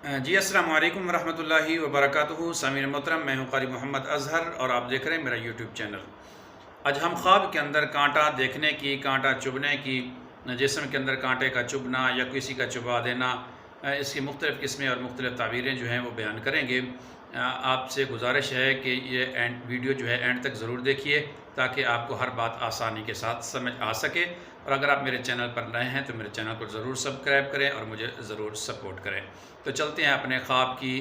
جی السلام علیکم ورحمۃ اللہ وبرکاتہ۔ سامعین محترم، میں ہوں قاری محمد اظہر اور آپ دیکھ رہے ہیں میرا یوٹیوب چینل۔ آج ہم خواب کے اندر کانٹا دیکھنے کی، کانٹا چبھنے کی، جسم کے اندر کانٹے کا چبھنا یا کسی کا چبھا دینا، اس کی مختلف قسمیں اور مختلف تعبیریں جو ہیں وہ بیان کریں گے۔ آپ سے گزارش ہے کہ یہ ویڈیو جو ہے اینڈ تک ضرور دیکھیے تاکہ آپ کو ہر بات آسانی کے ساتھ سمجھ آ سکے، اور اگر آپ میرے چینل پر نئے ہیں تو میرے چینل کو ضرور سبسکرائب کریں اور مجھے ضرور سپورٹ کریں۔ تو چلتے ہیں اپنے خواب کی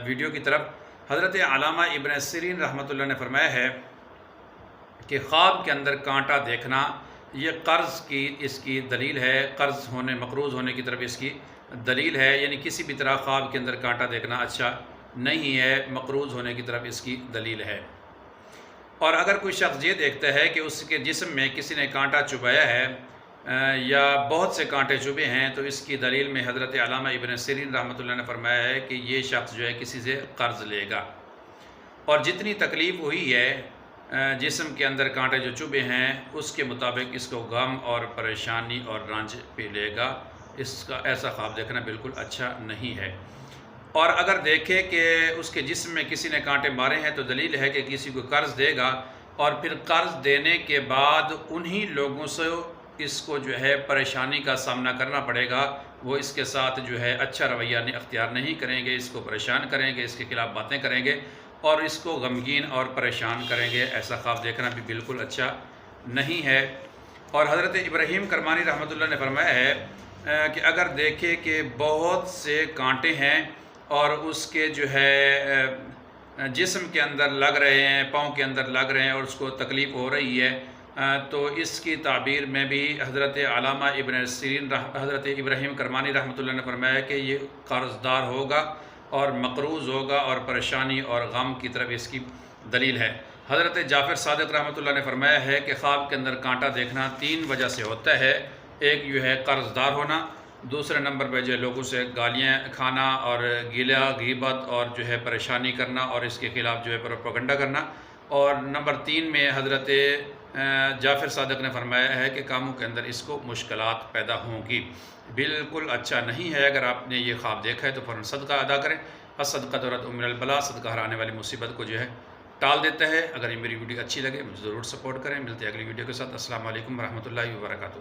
ویڈیو کی طرف۔ حضرت علامہ ابن سیرین رحمۃ اللہ نے فرمایا ہے کہ خواب کے اندر کانٹا دیکھنا یہ قرض کی اس کی دلیل ہے، قرض ہونے، مقروض ہونے کی طرف اس کی دلیل ہے، یعنی کسی بھی طرح خواب کے اندر کانٹا دیکھنا اچھا نہیں ہے، مقروض ہونے کی طرف اس کی دلیل ہے۔ اور اگر کوئی شخص یہ دیکھتا ہے کہ اس کے جسم میں کسی نے کانٹا چبھایا ہے یا بہت سے کانٹے چبھے ہیں، تو اس کی دلیل میں حضرت علامہ ابن سیرین رحمۃ اللہ نے فرمایا ہے کہ یہ شخص جو ہے کسی سے قرض لے گا، اور جتنی تکلیف ہوئی ہے جسم کے اندر کانٹے جو چبھے ہیں اس کے مطابق اس کو غم اور پریشانی اور رنج پہ لے گا۔ اس کا ایسا خواب دیکھنا بالکل اچھا نہیں ہے۔ اور اگر دیکھے کہ اس کے جسم میں کسی نے کانٹے مارے ہیں تو دلیل ہے کہ کسی کو قرض دے گا، اور پھر قرض دینے کے بعد انہی لوگوں سے اس کو جو ہے پریشانی کا سامنا کرنا پڑے گا، وہ اس کے ساتھ جو ہے اچھا رویہ اختیار نہیں کریں گے، اس کو پریشان کریں گے، اس کے خلاف باتیں کریں گے اور اس کو غمگین اور پریشان کریں گے۔ ایسا خواب دیکھنا بھی بالکل اچھا نہیں ہے۔ اور حضرت ابراہیم کرمانی رحمۃ اللہ نے فرمایا ہے کہ اگر دیکھے کہ بہت سے کانٹے ہیں اور اس کے جو ہے جسم کے اندر لگ رہے ہیں، پاؤں کے اندر لگ رہے ہیں اور اس کو تکلیف ہو رہی ہے، تو اس کی تعبیر میں بھی حضرت علامہ ابن سیرین حضرت ابراہیم کرمانی رحمۃ اللہ نے فرمایا کہ یہ قرض دار ہوگا اور مقروض ہوگا اور پریشانی اور غم کی طرف اس کی دلیل ہے۔ حضرت جعفر صادق رحمۃ اللہ نے فرمایا ہے کہ خواب کے اندر کانٹا دیکھنا 3 وجہ سے ہوتا ہے۔ ایک جو ہے قرض دار ہونا، دوسرے نمبر پہ جو ہے لوگوں سے گالیاں کھانا اور گلہ غیبت اور جو ہے پریشانی کرنا اور اس کے خلاف جو ہے پروپیگنڈا کرنا، اور نمبر 3 میں حضرت جعفر صادق نے فرمایا ہے کہ کاموں کے اندر اس کو مشکلات پیدا ہوں گی۔ بالکل اچھا نہیں ہے۔ اگر آپ نے یہ خواب دیکھا ہے تو فوراً صدقہ ادا کریں۔ الصدقۃ رد من البلاء، صدقہ ہرانے والی مصیبت کو جو ہے ٹال دیتا ہے۔ اگر یہ میری ویڈیو اچھی لگے مجھے ضرور سپورٹ کریں۔ ملتے ہیں اگلی ویڈیو کے ساتھ۔ السلام علیکم ورحمۃ اللہ وبرکاتہ۔